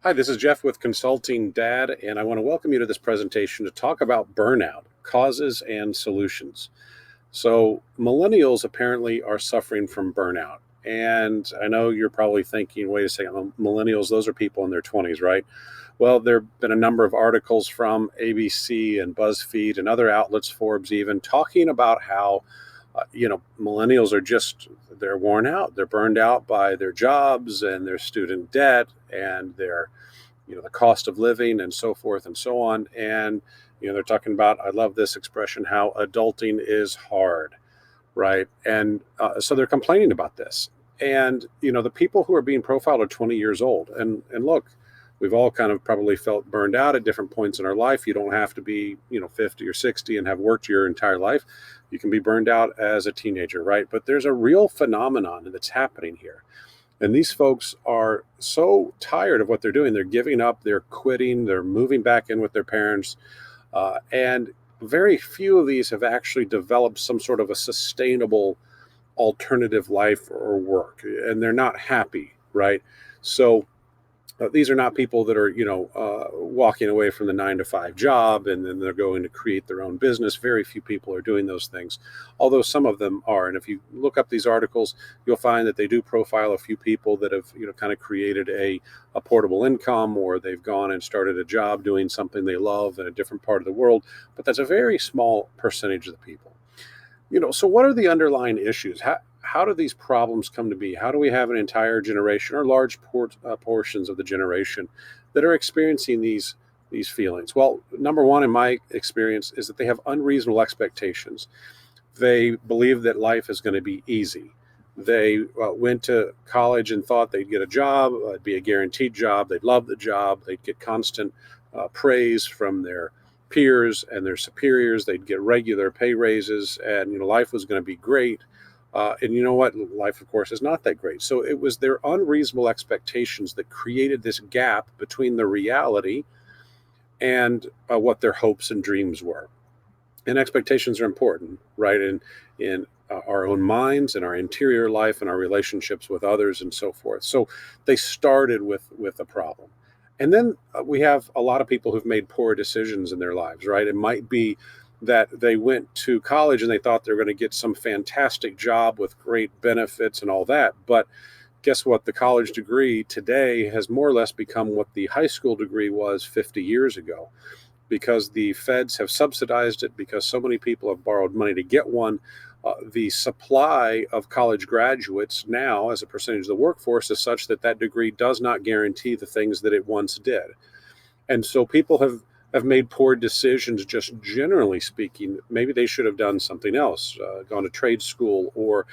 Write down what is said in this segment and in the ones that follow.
Hi, this is Jeff with Consulting Dad, and I want to welcome you to this presentation to talk about burnout, causes and solutions. So, millennials apparently are suffering from burnout. And I know you're probably thinking, wait a second, millennials, those are people in their 20s, right? Well, there have been a number of articles from ABC and BuzzFeed and other outlets, Forbes even, talking about how, millennials are they're worn out. They're burned out by their jobs and their student debt and the cost of living and so forth and so on. And, they're talking about, I love this expression, how adulting is hard, right? And so they're complaining about this. And, the people who are being profiled are 20 years old. And look, we've all kind of probably felt burned out at different points in our life. You don't have to be, 50 or 60 and have worked your entire life. You can be burned out as a teenager, right? But there's a real phenomenon that's happening here, and these folks are so tired of what they're doing. They're giving up, they're quitting, they're moving back in with their parents. And very few of these have actually developed some sort of a sustainable alternative life or work. And they're not happy, right? So these are not people that are, walking away from the 9 to 5 job and then they're going to create their own business. Very few people are doing those things, although some of them are. And if you look up these articles, you'll find that they do profile a few people that have, kind of created a portable income, or they've gone and started a job doing something they love in a different part of the world. But that's a very small percentage of the people. So what are the underlying issues? How do these problems come to be? How do we have an entire generation or large portions of the generation that are experiencing these feelings? Well, number one, in my experience, is that they have unreasonable expectations. They believe that life is going to be easy. They went to college and thought they'd get a job, it'd be a guaranteed job. They'd love the job. They'd get constant praise from their peers and their superiors. They'd get regular pay raises, and life was going to be great. And you know what? Life, of course, is not that great. So it was their unreasonable expectations that created this gap between the reality and what their hopes and dreams were. And expectations are important, right? In our own minds and our interior life and our relationships with others and so forth. So they started with a problem. And then we have a lot of people who've made poor decisions in their lives, right? It might be that they went to college and they thought they were going to get some fantastic job with great benefits and all that. But guess what? The college degree today has more or less become what the high school degree was 50 years ago, because the feds have subsidized it, because so many people have borrowed money to get one. The supply of college graduates now, as a percentage of the workforce, is such that that degree does not guarantee the things that it once did. And so people have made poor decisions, just generally speaking. Maybe they should have done something else, gone to trade school, or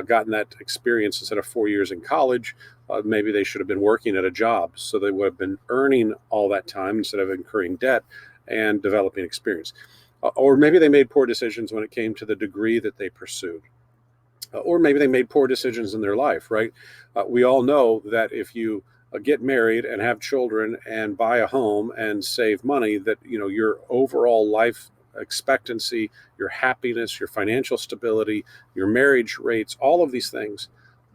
gotten that experience instead of 4 years in college. Maybe they should have been working at a job, so they would have been earning all that time instead of incurring debt and developing experience. Or maybe they made poor decisions when it came to the degree that they pursued. Or maybe they made poor decisions in their life, right? We all know that if you get married and have children and buy a home and save money, that your overall life expectancy, your happiness, your financial stability, your marriage rates, all of these things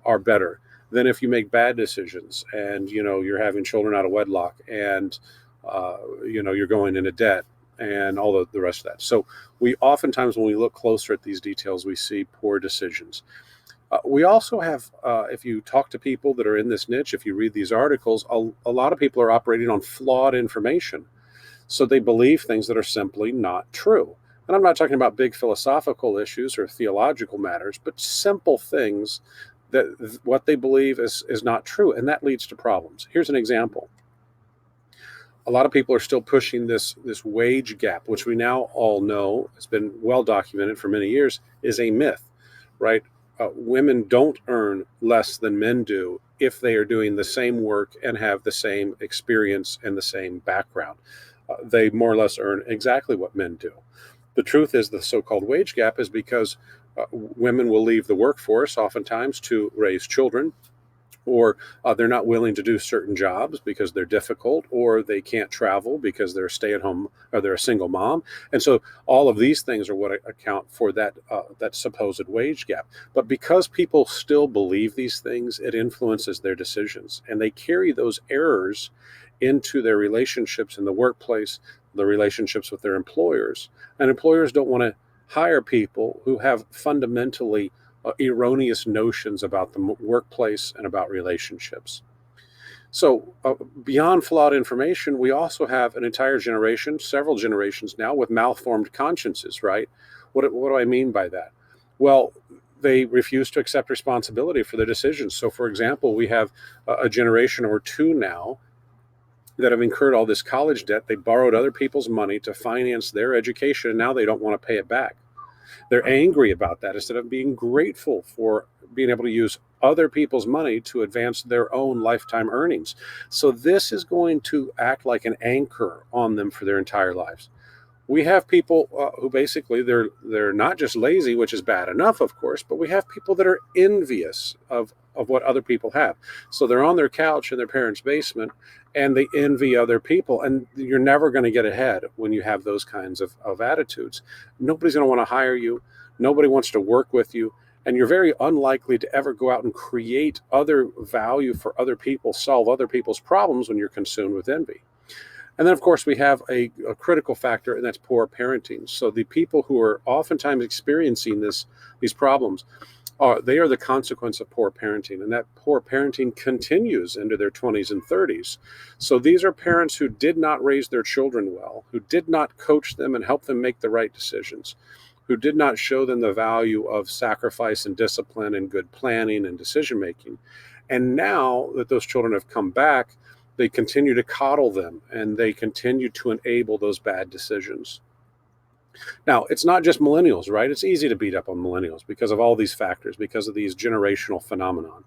are better than if you make bad decisions and you're having children out of wedlock, and you're going into debt and all the rest of that. So we oftentimes, when we look closer at these details, we see poor decisions. We also have, if you talk to people that are in this niche, if you read these articles, a lot of people are operating on flawed information. So they believe things that are simply not true. And I'm not talking about big philosophical issues or theological matters, but simple things that what they believe is not true. And that leads to problems. Here's an example. A lot of people are still pushing this wage gap, which we now all know has been well documented for many years, is a myth, right? Women don't earn less than men do if they are doing the same work and have the same experience and the same background. They more or less earn exactly what men do. The truth is, the so-called wage gap is because women will leave the workforce oftentimes to raise children, or they're not willing to do certain jobs because they're difficult, or they can't travel because they're a stay-at-home or they're a single mom. And so all of these things are what account for that supposed wage gap. But because people still believe these things, it influences their decisions, and they carry those errors into their relationships in the workplace, the relationships with their employers. And employers don't want to hire people who have fundamentally erroneous notions about the workplace and about relationships. So, beyond flawed information, we also have an entire generation, several generations now, with malformed consciences, right? What do I mean by that? Well, they refuse to accept responsibility for their decisions. So, for example, we have a generation or two now that have incurred all this college debt. They borrowed other people's money to finance their education, and now they don't want to pay it back. They're angry about that instead of being grateful for being able to use other people's money to advance their own lifetime earnings. So this is going to act like an anchor on them for their entire lives. We have people who basically they're not just lazy, which is bad enough, of course, but we have people that are envious of what other people have. So they're on their couch in their parents' basement and they envy other people. And you're never going to get ahead when you have those kinds of attitudes. Nobody's going to want to hire you. Nobody wants to work with you. And you're very unlikely to ever go out and create other value for other people, solve other people's problems when you're consumed with envy. And then, of course, we have a critical factor, and that's poor parenting. So the people who are oftentimes experiencing these problems, they are the consequence of poor parenting, and that poor parenting continues into their 20s and 30s. So these are parents who did not raise their children well, who did not coach them and help them make the right decisions, who did not show them the value of sacrifice and discipline and good planning and decision making. And now that those children have come back, they continue to coddle them and they continue to enable those bad decisions. Now, it's not just millennials, right? It's easy to beat up on millennials because of all these factors, because of these generational phenomenon.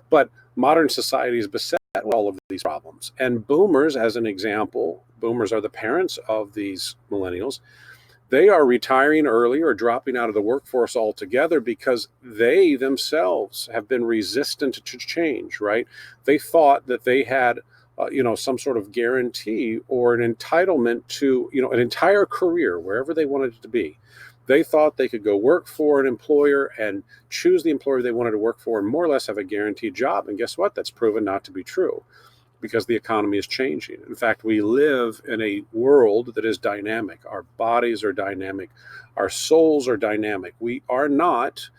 But modern society is beset with all of these problems. And boomers, as an example, boomers are the parents of these millennials. They are retiring early or dropping out of the workforce altogether because they themselves have been resistant to change, right? They thought that they had some sort of guarantee or an entitlement to, an entire career, wherever they wanted it to be. They thought they could go work for an employer and choose the employer they wanted to work for and more or less have a guaranteed job. And guess what? That's proven not to be true because the economy is changing. In fact, we live in a world that is dynamic. Our bodies are dynamic. Our souls are dynamic. We are not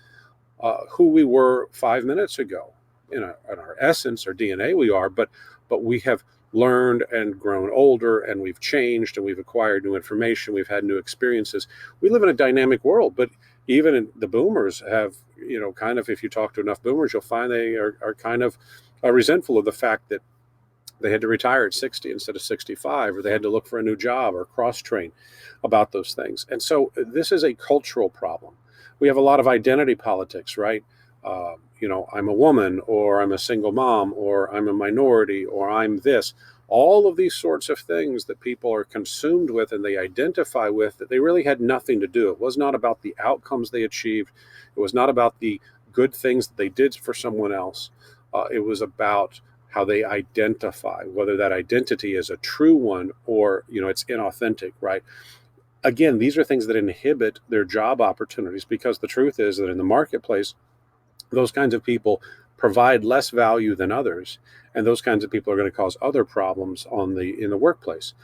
who we were 5 minutes ago. In our essence, our DNA, we are, but we have learned and grown older, and we've changed, and we've acquired new information. We've had new experiences. We live in a dynamic world, but even the boomers have, kind of, if you talk to enough boomers, you'll find they are kind of resentful of the fact that they had to retire at 60 instead of 65, or they had to look for a new job or cross train about those things. And so this is a cultural problem. We have a lot of identity politics, right? I'm a woman, or I'm a single mom, or I'm a minority, or I'm this. All of these sorts of things that people are consumed with and they identify with that they really had nothing to do. It was not about the outcomes they achieved. It was not about the good things that they did for someone else. It was about how they identify, whether that identity is a true one or, it's inauthentic, right? Again, these are things that inhibit their job opportunities because the truth is that in the marketplace, those kinds of people provide less value than others, and those kinds of people are going to cause other problems in the workplace.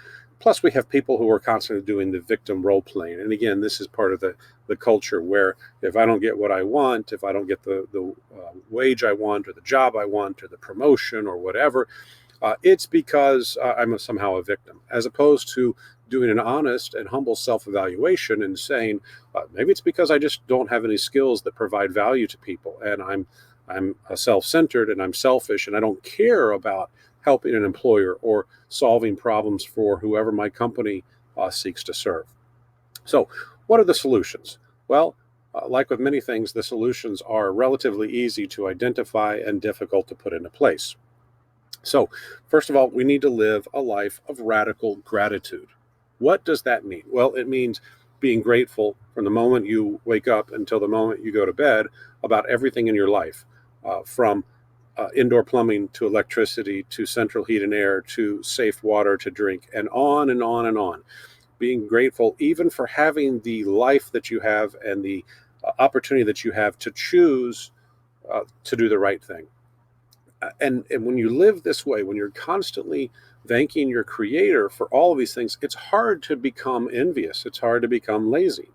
Plus, we have people who are constantly doing the victim role playing, and again, this is part of the culture where if I don't get what I want, if I don't get the wage I want, or the job I want, or the promotion, or whatever, it's because I'm somehow a victim, as opposed to doing an honest and humble self-evaluation and saying, maybe it's because I just don't have any skills that provide value to people, and I'm self-centered and I'm selfish and I don't care about helping an employer or solving problems for whoever my company seeks to serve. So, what are the solutions? Well, like with many things, the solutions are relatively easy to identify and difficult to put into place. So, first of all, we need to live a life of radical gratitude. What does that mean? Well, it means being grateful from the moment you wake up until the moment you go to bed about everything in your life, from indoor plumbing to electricity to central heat and air to safe water to drink, and on and on and on. Being grateful even for having the life that you have and the opportunity that you have to choose to do the right thing. And when you live this way, when you're constantly thanking your creator for all of these things, it's hard to become envious. It's hard to become lazy.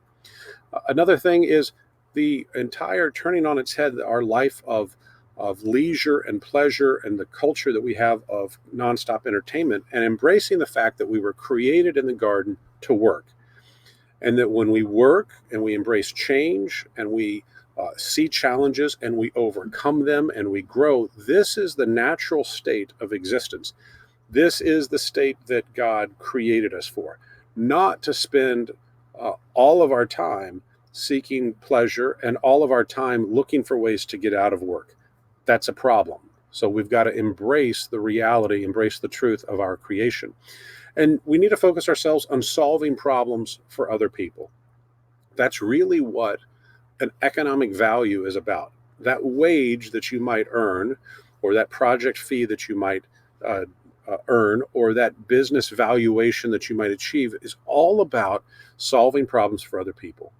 Another thing is the entire turning on its head our life of leisure and pleasure and the culture that we have of nonstop entertainment, and embracing the fact that we were created in the garden to work, and that when we work and we embrace change and we see challenges and we overcome them and we grow, this is the natural state of existence. This is the state that God created us for, not to spend all of our time seeking pleasure and all of our time looking for ways to get out of work. That's a problem. So we've got to embrace the reality, embrace the truth of our creation. And we need to focus ourselves on solving problems for other people. That's really what an economic value is about. That wage that you might earn, or that project fee that you might uh, earn, or that business valuation that you might achieve, is all about solving problems for other people.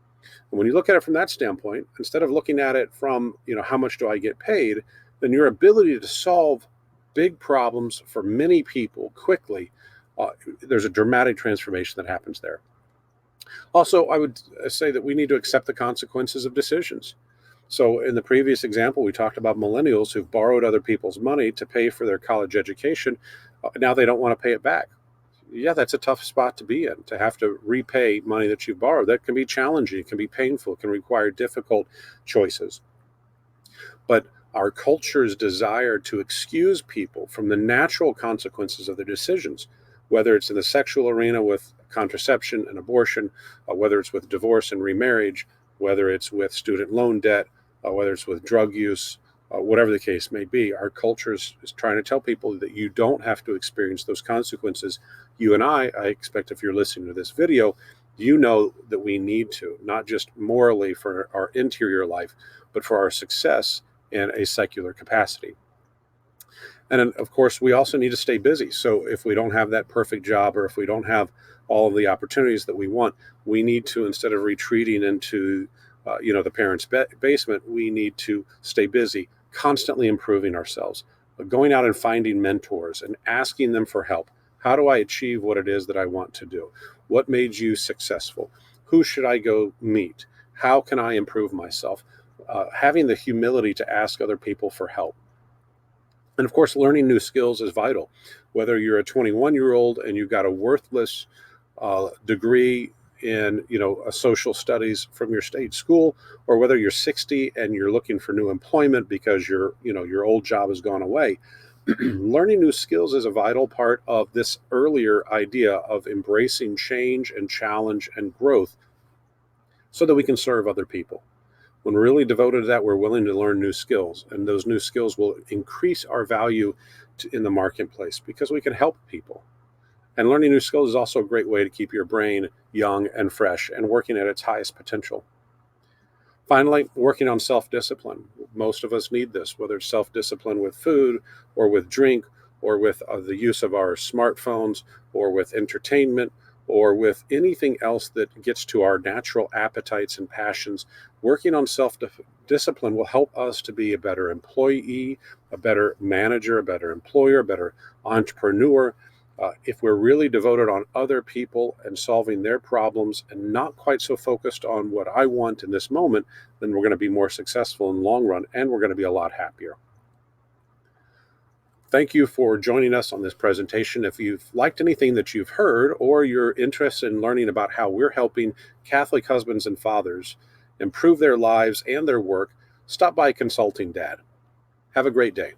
And when you look at it from that standpoint, instead of looking at it from, how much do I get paid, then your ability to solve big problems for many people quickly, there's a dramatic transformation that happens there. Also, I would say that we need to accept the consequences of decisions. So, in the previous example, we talked about millennials who've borrowed other people's money to pay for their college education. Now they don't want to pay it back. Yeah, that's a tough spot to be in, to have to repay money that you've borrowed. That can be challenging, it can be painful, it can require difficult choices. But our culture's desire to excuse people from the natural consequences of their decisions, whether it's in the sexual arena with contraception and abortion, whether it's with divorce and remarriage, whether it's with student loan debt, whether it's with drug use, whatever the case may be, our culture is trying to tell people that you don't have to experience those consequences. You and I expect, if you're listening to this video, you know that we need to, not just morally for our interior life, but for our success in a secular capacity. And then, of course, we also need to stay busy. So if we don't have that perfect job, or if we don't have all of the opportunities that we want, we need to, instead of retreating into the parents' basement, we need to stay busy, constantly improving ourselves, going out and finding mentors and asking them for help. How do I achieve what it is that I want to do? What made you successful? Who should I go meet? How can I improve myself? Having the humility to ask other people for help. And of course, learning new skills is vital. Whether you're a 21-year-old and you've got a worthless degree in a social studies from your state school, or whether you're 60 and you're looking for new employment because your old job has gone away, learning new skills is a vital part of this earlier idea of embracing change and challenge and growth so that we can serve other people. When we're really devoted to that, we're willing to learn new skills, and those new skills will increase our value in the marketplace because we can help people. And learning new skills is also a great way to keep your brain young and fresh and working at its highest potential. Finally, working on self-discipline. Most of us need this, whether it's self-discipline with food or with drink or with the use of our smartphones or with entertainment or with anything else that gets to our natural appetites and passions. Working on self-discipline will help us to be a better employee, a better manager, a better employer, a better entrepreneur. If we're really devoted on other people and solving their problems and not quite so focused on what I want in this moment, then we're going to be more successful in the long run, and we're going to be a lot happier. Thank you for joining us on this presentation. If you've liked anything that you've heard, or you're interested in learning about how we're helping Catholic husbands and fathers improve their lives and their work, stop by Consulting Dad. Have a great day.